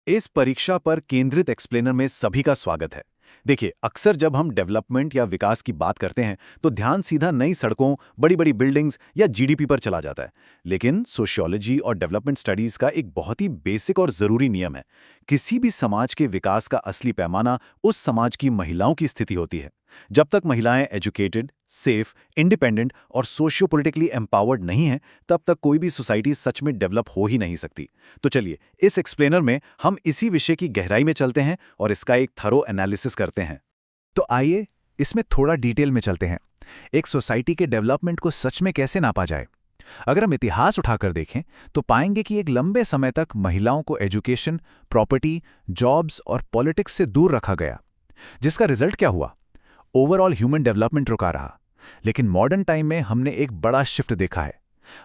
इस परीक्षा पर केंद्रित एक्सप्लेनर में सभी का स्वागत है। देखिए, अक्सर जब हम डेवलपमेंट या विकास की बात करते हैं तो ध्यान सीधा नई सड़कों, बड़ी बड़ी बिल्डिंग्स या जीडीपी पर चला जाता है। लेकिन सोशियोलॉजी और डेवलपमेंट स्टडीज का एक बहुत ही बेसिक और जरूरी नियम है। किसी भी समाज के विकास का असली पैमाना उस समाज की महिलाओं की स्थिति होती है। जब तक महिलाएं एजुकेटेड, सेफ, इंडिपेंडेंट और सोशियो पॉलिटिकली एम्पावर्ड नहीं हैं, तब तक कोई भी सोसाइटी सच में डेवलप हो ही नहीं सकती। तो चलिए, इस एक्सप्लेनर में हम इसी विषय की गहराई में चलते हैं और इसका एक थरो एनालिसिस करते हैं। तो आइए इसमें थोड़ा डिटेल में चलते हैं। एक सोसाइटी के डेवलपमेंट को सच में कैसे नापा जाए। अगर हम इतिहास उठाकर देखें तो पाएंगे कि एक लंबे समय तक महिलाओं को एजुकेशन, प्रॉपर्टी, जॉब्स और पॉलिटिक्स से दूर रखा गया, जिसका रिजल्ट क्या हुआ? ओवरऑल ह्यूमन डेवलपमेंट रुका रहा। लेकिन मॉडर्न टाइम में हमने एक बड़ा शिफ्ट देखा है।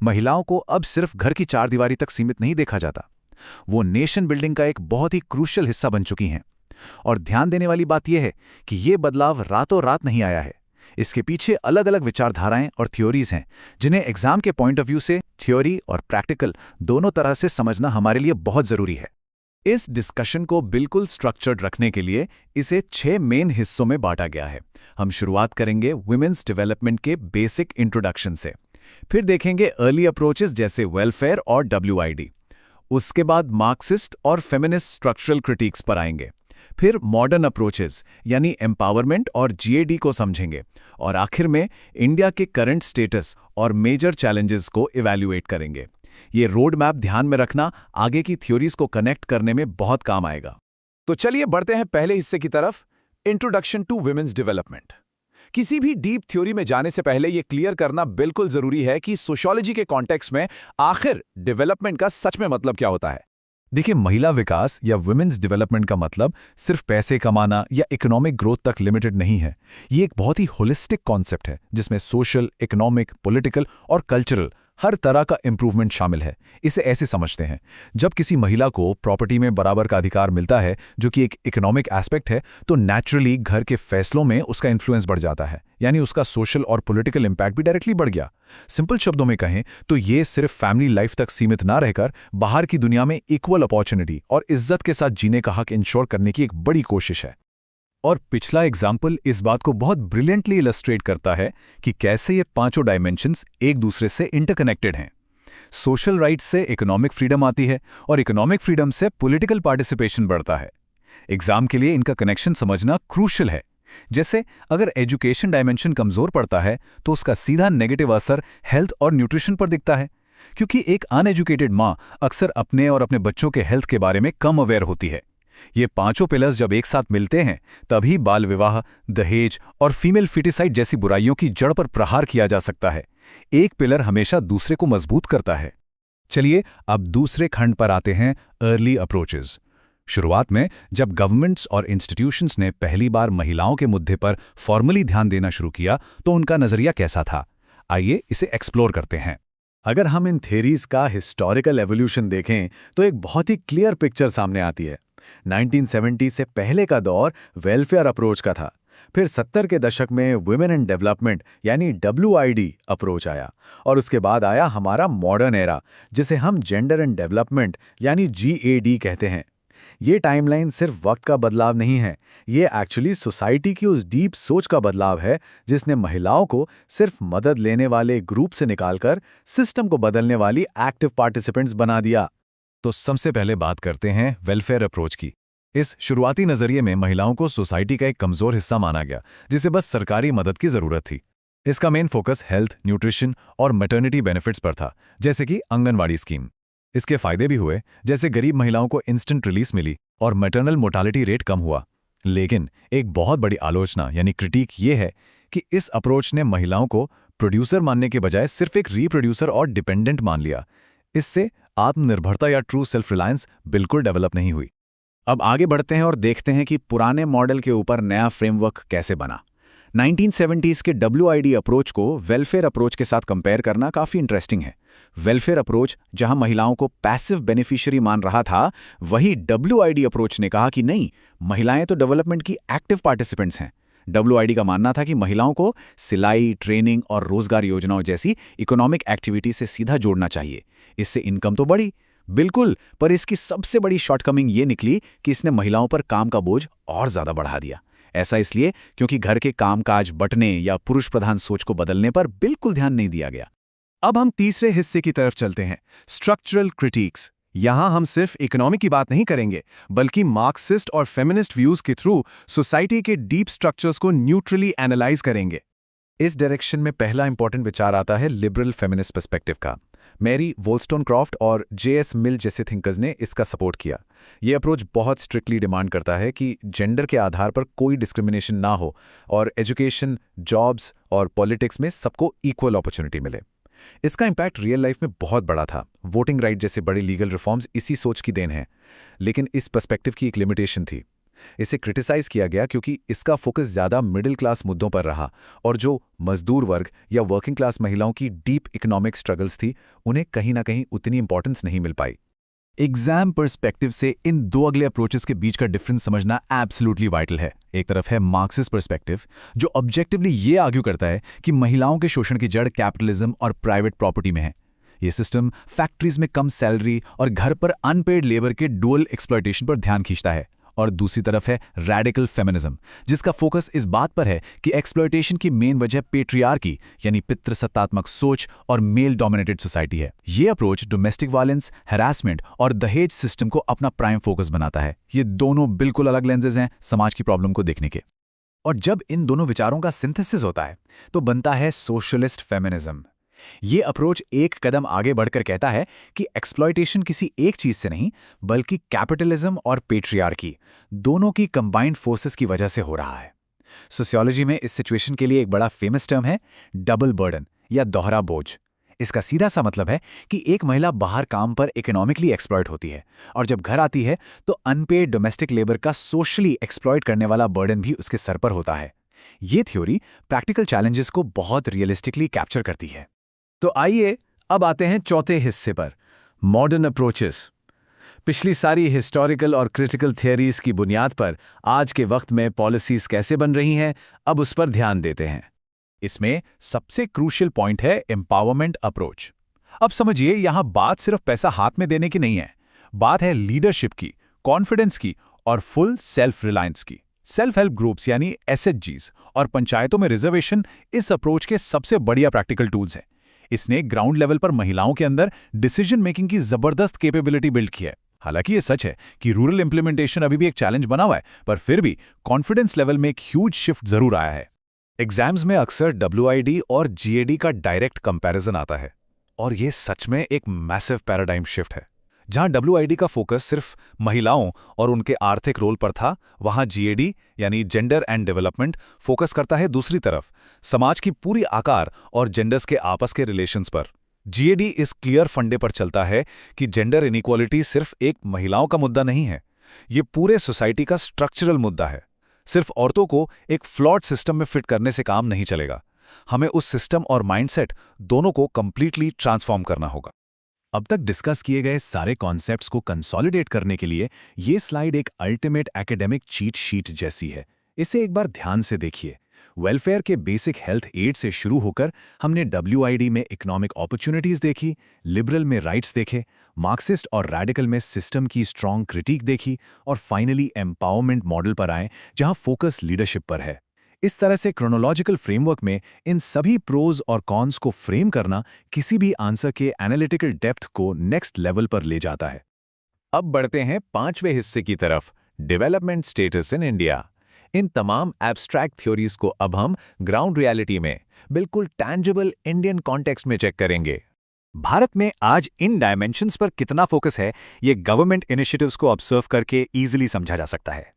महिलाओं को अब सिर्फ घर की चारदीवारी तक सीमित नहीं देखा जाता, वो नेशन बिल्डिंग का एक बहुत ही क्रूशियल हिस्सा बन चुकी हैं। और ध्यान देने वाली बात यह है कि ये बदलाव रातों रात नहीं आया है। इसके पीछे अलग अलग विचारधाराएं और थ्योरीज हैं, जिन्हें एग्जाम के पॉइंट ऑफ व्यू से थ्योरी और प्रैक्टिकल दोनों तरह से समझना हमारे लिए बहुत जरूरी है। इस डिस्कशन को बिल्कुल स्ट्रक्चर्ड रखने के लिए इसे 6 मेन हिस्सों में बांटा गया है। हम शुरुआत करेंगे वुमेन्स डेवलपमेंट के बेसिक इंट्रोडक्शन से, फिर देखेंगे अर्ली अप्रोचेस जैसे वेलफेयर और WID। उसके बाद मार्क्सिस्ट और फेमिनिस्ट स्ट्रक्चरल क्रिटिक्स पर आएंगे, फिर मॉडर्न अप्रोचेस यानी एम्पावरमेंट और GAD को समझेंगे, और आखिर में इंडिया के करंट स्टेटस और मेजर चैलेंजेस को इवैल्यूएट करेंगे। ये रोड मैप ध्यान में रखना आगे की थ्योरीज को कनेक्ट करने में बहुत काम आएगा। तो चलिए बढ़ते हैं पहले हिस्से की तरफ, इंट्रोडक्शन टू वुमेन्स डेवलपमेंट। किसी भी डीप थ्योरी में जाने से पहले यह क्लियर करना बिल्कुल जरूरी है कि सोशियोलॉजी के कॉन्टेक्स्ट में आखिर डेवलपमेंट का सच में मतलब क्या होता है। देखिए, महिला विकास या वुमेन्स डेवलपमेंट का मतलब सिर्फ पैसे कमाना या इकोनॉमिक ग्रोथ तक लिमिटेड नहीं है। ये एक बहुत ही होलिस्टिक कॉन्सेप्ट है, जिसमें सोशल, इकोनॉमिक, पॉलिटिकल और कल्चरल हर तरह का इंप्रूवमेंट शामिल है। इसे ऐसे समझते हैं, जब किसी महिला को प्रॉपर्टी में बराबर का अधिकार मिलता है, जो कि एक इकोनॉमिक एस्पेक्ट है, तो नेचुरली घर के फैसलों में उसका इन्फ्लुएंस बढ़ जाता है, यानी उसका सोशल और पॉलिटिकल इंपैक्ट भी डायरेक्टली बढ़ गया। सिंपल शब्दों में कहें तो ये सिर्फ फैमिली लाइफ तक सीमित ना रहकर बाहर की दुनिया में इक्वल अपॉर्चुनिटी और इज्जत के साथ जीने का हक इंश्योर करने की एक बड़ी कोशिश है। और पिछला एग्जाम्पल इस बात को बहुत ब्रिलियंटली इलस्ट्रेट करता है कि कैसे ये पांचों डायमेंशंस एक दूसरे से इंटरकनेक्टेड हैं। सोशल राइट्स से इकोनॉमिक फ्रीडम आती है और इकोनॉमिक फ्रीडम से पॉलिटिकल पार्टिसिपेशन बढ़ता है। एग्जाम के लिए इनका कनेक्शन समझना क्रूशियल है। जैसे अगर एजुकेशन डायमेंशन कमजोर पड़ता है तो उसका सीधा नेगेटिव असर हेल्थ और न्यूट्रिशन पर दिखता है, क्योंकि एक अनएजुकेटेड माँ अक्सर अपने और अपने बच्चों के हेल्थ के बारे में कम अवेयर होती है। ये पांचों पिलर्स जब एक साथ मिलते हैं, तभी बाल विवाह, दहेज और फीमेल फिटिसाइड जैसी बुराइयों की जड़ पर प्रहार किया जा सकता है। एक पिलर हमेशा दूसरे को मजबूत करता है। चलिए अब दूसरे खंड पर आते हैं, अर्ली अप्रोचेस। शुरुआत में जब गवर्नमेंट्स और इंस्टीट्यूशंस ने पहली बार महिलाओं के मुद्दे पर फॉर्मली ध्यान देना शुरू किया तो उनका नजरिया कैसा था? आइए इसे एक्सप्लोर करते हैं। अगर हम इन थेरीज का हिस्टोरिकल एवोल्यूशन देखें तो एक बहुत ही क्लियर पिक्चर सामने आती है। 1970 से पहले का दौर वेलफेयर अप्रोच का था। फिर 70 के दशक में वुमेन एंड डेवलपमेंट यानी WID अप्रोच आया, और उसके बाद आया हमारा मॉडर्न एरा, जिसे हम जेंडर एंड डेवलपमेंट यानी GAD कहते हैं। ये टाइमलाइन सिर्फ वक्त का बदलाव नहीं है, ये एक्चुअली सोसाइटी की उस डीप सोच का बदलाव है जिसने महिलाओं को सिर्फ मदद लेने वाले ग्रुप से निकालकर सिस्टम को बदलने वाली एक्टिव पार्टिसिपेंट्स बना दिया। तो सबसे पहले बात करते हैं वेलफेयर अप्रोच की। इस शुरुआती नजरिए में महिलाओं को सोसाइटी का एक कमजोर हिस्सा माना गया, जिसे बस सरकारी मदद की जरूरत थी। इसका मेन फोकस हेल्थ, न्यूट्रिशन और मैटरनिटी बेनिफिट्स पर था, जैसे कि आंगनवाड़ी स्कीम। इसके फायदे भी हुए, जैसे गरीब महिलाओं को इंस्टेंट रिलीज मिली और मैटरनल मोर्टालिटी रेट कम हुआ। लेकिन एक बहुत बड़ी आलोचना यानी क्रिटिक ये है कि इस अप्रोच ने महिलाओं को प्रोड्यूसर मानने के बजाय सिर्फ एक रीप्रोड्यूसर और डिपेंडेंट मान लिया। इससे आत्मनिर्भरता या ट्रू सेल्फ रिलायंस बिल्कुल डेवलप नहीं हुई। अब आगे बढ़ते हैं और देखते हैं कि पुराने मॉडल के ऊपर नया फ्रेमवर्क कैसे बना। 1970s के WID अप्रोच को वेलफेयर अप्रोच के साथ कंपेयर करना काफ़ी इंटरेस्टिंग है। वेलफेयर अप्रोच जहां महिलाओं को पैसिव बेनिफिशियरी मान रहा था, वही WID अप्रोच ने कहा कि नहीं, महिलाएं तो डेवलपमेंट की एक्टिव पार्टिसिपेंट्स हैं। WID का मानना था कि महिलाओं को सिलाई, ट्रेनिंग और रोजगार योजनाओं जैसी इकोनॉमिक एक्टिविटी से सीधा जोड़ना चाहिए। इससे इनकम तो बढ़ी, बिल्कुल, पर इसकी सबसे बड़ी शॉर्टकमिंग ये निकली कि इसने महिलाओं पर काम का बोझ और ज्यादा बढ़ा दिया। ऐसा इसलिए क्योंकि घर के कामकाज बंटने या पुरुष प्रधान सोच को बदलने पर बिल्कुल ध्यान नहीं दिया गया। अब हम तीसरे हिस्से की तरफ चलते हैं, स्ट्रक्चरल क्रिटिक्स। यहां हम सिर्फ इकोनॉमी की बात नहीं करेंगे, बल्कि मार्क्सिस्ट और फेमिनिस्ट व्यूज के थ्रू सोसाइटी के डीप स्ट्रक्चर्स को न्यूट्रली एनालाइज करेंगे। इस डायरेक्शन में पहला इंपॉर्टेंट विचार आता है लिबरल फेमिनिस्ट पर्सपेक्टिव का। मैरी वोल्स्टोनक्रॉफ्ट और जेएस मिल जैसे थिंकर्स ने इसका सपोर्ट किया। ये अप्रोच बहुत स्ट्रिक्टली डिमांड करता है कि जेंडर के आधार पर कोई डिस्क्रिमिनेशन ना हो और एजुकेशन, जॉब्स और पॉलिटिक्स में सबको इक्वल अपॉर्चुनिटी मिले। इसका इम्पैक्ट रियल लाइफ में बहुत बड़ा था। वोटिंग राइट जैसे बड़े लीगल रिफॉर्म्स इसी सोच की देन है। लेकिन इस पर्सपेक्टिव की एक लिमिटेशन थी। इसे क्रिटिसाइज किया गया क्योंकि इसका फोकस ज्यादा मिडिल क्लास मुद्दों पर रहा और जो मजदूर वर्ग या वर्किंग क्लास महिलाओं की डीप इकोनॉमिक स्ट्रगल्स थी, उन्हें कहीं ना कहीं उतनी इंपॉर्टेंस नहीं मिल पाई। एग्जाम पर्सपेक्टिव से इन दो अगले अप्रोचेस के बीच का डिफरेंस समझना एब्सोल्युटली वाइटल है। एक तरफ है मार्क्सिस्ट पर्सपेक्टिव, जो ऑब्जेक्टिवली ये आर्ग्यू करता है कि महिलाओं के शोषण की जड़ कैपिटलिज्म और प्राइवेट प्रॉपर्टी में है। ये सिस्टम फैक्ट्रीज में कम सैलरी और घर पर अनपेड लेबर के डुअल एक्सप्लॉयटेशन पर ध्यान खींचता है। और दूसरी तरफ है रैडिकल फेमिनिज्म, जिसका फोकस इस बात पर है कि एक्सप्लॉयटेशन की मेन वजह पेट्रियार्की यानी पितृसत्तात्मक सोच और मेल डोमिनेटेड सोसाइटी है। ये अप्रोच डोमेस्टिक वायलेंस, हैरासमेंट और दहेज सिस्टम को अपना प्राइम फोकस बनाता है। ये दोनों बिल्कुल अलग लेंसेज हैं समाज की प्रॉब्लम को देखने के। और जब इन दोनों विचारों का सिंथेसिस होता है तो बनता है सोशलिस्ट फेमिनिज्म। ये अप्रोच एक कदम आगे बढ़कर कहता है कि एक्सप्लॉयटेशन किसी एक चीज से नहीं, बल्कि कैपिटलिज्म और पेट्रियार्की दोनों की कंबाइंड फोर्सेस की वजह से हो रहा है। सोशियोलॉजी में इस सिचुएशन के लिए एक बड़ा फेमस टर्म है डबल बर्डन या दोहरा बोझ। इसका सीधा सा मतलब है कि एक महिला बाहर काम पर इकोनॉमिकली एक्सप्लॉयट होती है और जब घर आती है तो अनपेड डोमेस्टिक लेबर का सोशली एक्सप्लॉयट करने वाला बर्डन भी उसके सर पर होता है। ये थ्योरी प्रैक्टिकल चैलेंजेस को बहुत रियलिस्टिकली कैप्चर करती है। तो आइए अब आते हैं चौथे हिस्से पर, मॉडर्न अप्रोचेस। पिछली सारी हिस्टोरिकल और क्रिटिकल थियरीज की बुनियाद पर आज के वक्त में पॉलिसीज कैसे बन रही हैं, अब उस पर ध्यान देते हैं। इसमें सबसे क्रूशियल पॉइंट है एम्पावरमेंट अप्रोच। अब समझिए, यहां बात सिर्फ पैसा हाथ में देने की नहीं है, बात है लीडरशिप की, कॉन्फिडेंस की और फुल सेल्फ रिलायंस की। सेल्फ हेल्प ग्रुप्स यानी एसएचजीज और पंचायतों में रिजर्वेशन इस अप्रोच के सबसे बढ़िया प्रैक्टिकल टूल्स हैं। इसने ग्राउंड लेवल पर महिलाओं के अंदर डिसीजन मेकिंग की जबरदस्त कैपेबिलिटी बिल्ड की है। हालांकि ये सच है कि रूरल इंप्लीमेंटेशन अभी भी एक चैलेंज बना हुआ है, पर फिर भी कॉन्फिडेंस लेवल में एक ह्यूज शिफ्ट जरूर आया है। एग्जाम्स में अक्सर डब्ल्यूआईडी और जीएडी का डायरेक्ट कंपैरिजन आता है और ये सच में एक मैसिव पैराडाइम शिफ्ट है। जहां डब्ल्यूआईडी का फोकस सिर्फ महिलाओं और उनके आर्थिक रोल पर था, वहां जीएडी यानी जेंडर एंड डेवलपमेंट फोकस करता है दूसरी तरफ, समाज की पूरी आकार और जेंडर्स के आपस के रिलेशंस पर। जीएडी इस क्लियर फंडे पर चलता है कि जेंडर इनइक्वालिटी सिर्फ एक महिलाओं का मुद्दा नहीं है, ये पूरे सोसाइटी का स्ट्रक्चरल मुद्दा है। सिर्फ औरतों को एक फ्लॉड सिस्टम में फिट करने से काम नहीं चलेगा, हमें उस सिस्टम और माइंडसेट दोनों को कंप्लीटली ट्रांसफॉर्म करना होगा। अब तक डिस्कस किए गए सारे कॉन्सेप्ट्स को कंसोलिडेट करने के लिए ये स्लाइड एक अल्टीमेट एकेडमिक चीट शीट जैसी है। इसे एक बार ध्यान से देखिए। वेलफेयर के बेसिक हेल्थ एड से शुरू होकर हमने डब्ल्यूआईडी में इकोनॉमिक अपॉर्चुनिटीज देखी, लिबरल में राइट्स देखे, मार्क्सिस्ट और रैडिकल में सिस्टम की स्ट्रॉन्ग क्रिटिक देखी और फाइनली एम्पावरमेंट मॉडल पर आए जहां फोकस लीडरशिप पर है। इस तरह से क्रोनोलॉजिकल फ्रेमवर्क में इन सभी प्रोज और कॉन्स को फ्रेम करना किसी भी आंसर के एनालिटिकल डेप्थ को नेक्स्ट लेवल पर ले जाता है। अब बढ़ते हैं पांचवें हिस्से की तरफ, डेवलपमेंट स्टेटस इन इंडिया। इन तमाम एब्स्ट्रैक्ट थ्योरीज को अब हम ग्राउंड रियलिटी में बिल्कुल टैंजिबल इंडियन कॉन्टेक्स्ट में चेक करेंगे। भारत में आज इन डायमेंशंस पर कितना फोकस है, ये गवर्नमेंट इनिशिएटिव्स को ऑब्जर्व करके इजीली समझा जा सकता है।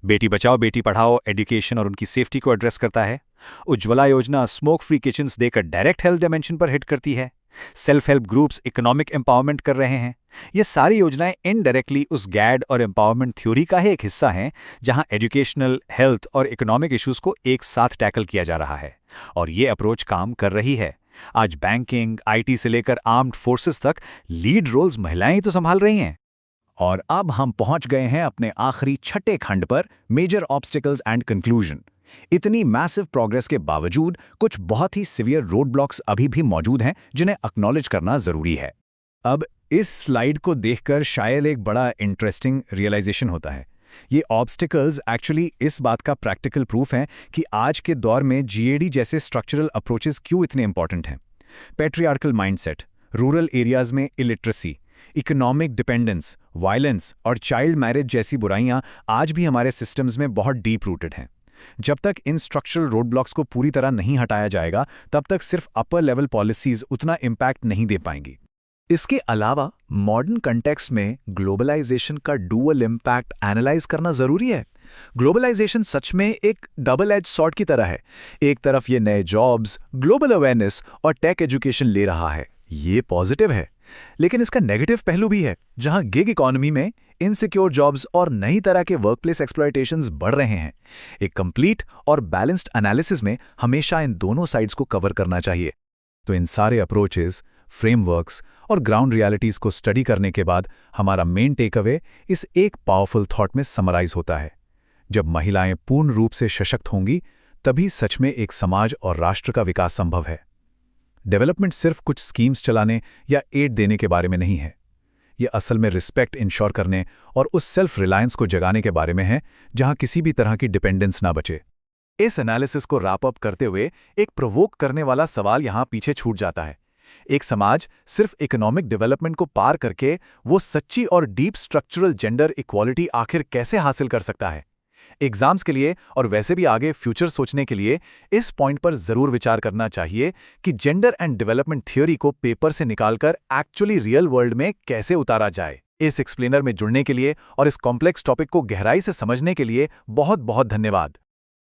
बेटी बचाओ बेटी पढ़ाओ एजुकेशन और उनकी सेफ्टी को एड्रेस करता है। उज्ज्वला योजना स्मोक फ्री किचन्स देकर डायरेक्ट हेल्थ डायमेंशन पर हिट करती है। Self help groups economic empowerment कर रहे हैं। ये सारी योजनाएं इनडायरेक्टली उस गैड और एम्पावरमेंट थ्योरी का ही एक हिस्सा हैं, जहां एजुकेशनल, हेल्थ और इकोनॉमिक इश्यूज को एक साथ टैकल किया जा रहा है। और ये अप्रोच काम कर रही है। आज बैंकिंग, आईटी से लेकर आर्म्ड फोर्सेस तक लीड रोल्स महिलाएं ही तो संभाल रही हैं। और अब हम पहुंच गए हैं अपने आखिरी छठे खंड पर, मेजर ऑब्स्टिकल्स एंड कंक्लूजन। इतनी मैसिव प्रोग्रेस के बावजूद कुछ बहुत ही सिवियर रोड ब्लॉक्स अभी भी मौजूद हैं जिन्हें एक्नॉलेज करना जरूरी है। अब इस स्लाइड को देखकर शायद एक बड़ा इंटरेस्टिंग रियलाइजेशन होता है। ये ऑब्स्टिकल्स एक्चुअली इस बात का प्रैक्टिकल प्रूफ हैं कि आज के दौर में जीएडी जैसे स्ट्रक्चरल अप्रोचेस क्यों इतने इंपॉर्टेंट हैं। पैट्रियार्कल माइंडसेट, रूरल एरियाज में इलिटरेसी, इकोनॉमिक डिपेंडेंस, वायलेंस और चाइल्ड मैरिज जैसी बुराइयां आज भी हमारे सिस्टम्स में बहुत डीप रूटेड हैं। जब तक इन स्ट्रक्चरल रोड ब्लॉक्स को पूरी तरह नहीं हटाया जाएगा, तब तक सिर्फ अपर लेवल पॉलिसीज उतना इम्पैक्ट नहीं दे पाएंगी। इसके अलावा मॉडर्न कंटेक्स्ट में ग्लोबलाइजेशन का डुअल इम्पैक्ट एनालाइज करना जरूरी है। ग्लोबलाइजेशन सच में एक डबल एज सॉर्ड की तरह है। एक तरफ ये नए जॉब्स, ग्लोबल अवेयरनेस और टेक एजुकेशन ले रहा है, ये पॉजिटिव है। लेकिन इसका नेगेटिव पहलू भी है, जहां गिग इकोनॉमी में इनसिक्योर जॉब्स और नई तरह के वर्कप्लेस एक्सप्लॉयटेशंस बढ़ रहे हैं। एक कंप्लीट और बैलेंस्ड एनालिसिस में हमेशा इन दोनों साइड्स को कवर करना चाहिए। तो इन सारे अप्रोचेस, फ्रेमवर्क्स और ग्राउंड रियलिटीज को स्टडी करने के बाद हमारा मेन टेकअवे इस एक पावरफुल थॉट में समराइज होता है। जब महिलाएं पूर्ण रूप से सशक्त होंगी, तभी सच में एक समाज और राष्ट्र का विकास संभव है। डेवलपमेंट सिर्फ कुछ स्कीम्स चलाने या एड देने के बारे में नहीं है। ये असल में रिस्पेक्ट इंश्योर करने और उस सेल्फ रिलायंस को जगाने के बारे में है, जहां किसी भी तरह की डिपेंडेंस ना बचे। इस एनालिसिस को रैप अप करते हुए एक प्रोवोक करने वाला सवाल यहां पीछे छूट जाता है। एक समाज सिर्फ इकोनॉमिक डेवलपमेंट को पार करके वो सच्ची और डीप स्ट्रक्चरल जेंडर इक्वालिटी आखिर कैसे हासिल कर सकता है? एग्जाम्स के लिए और वैसे भी आगे फ्यूचर सोचने के लिए इस पॉइंट पर जरूर विचार करना चाहिए कि जेंडर एंड डेवलपमेंट थ्योरी को पेपर से निकालकर एक्चुअली रियल वर्ल्ड में कैसे उतारा जाए। इस एक्सप्लेनर में जुड़ने के लिए और इस कॉम्प्लेक्स टॉपिक को गहराई से समझने के लिए बहुत बहुत धन्यवाद।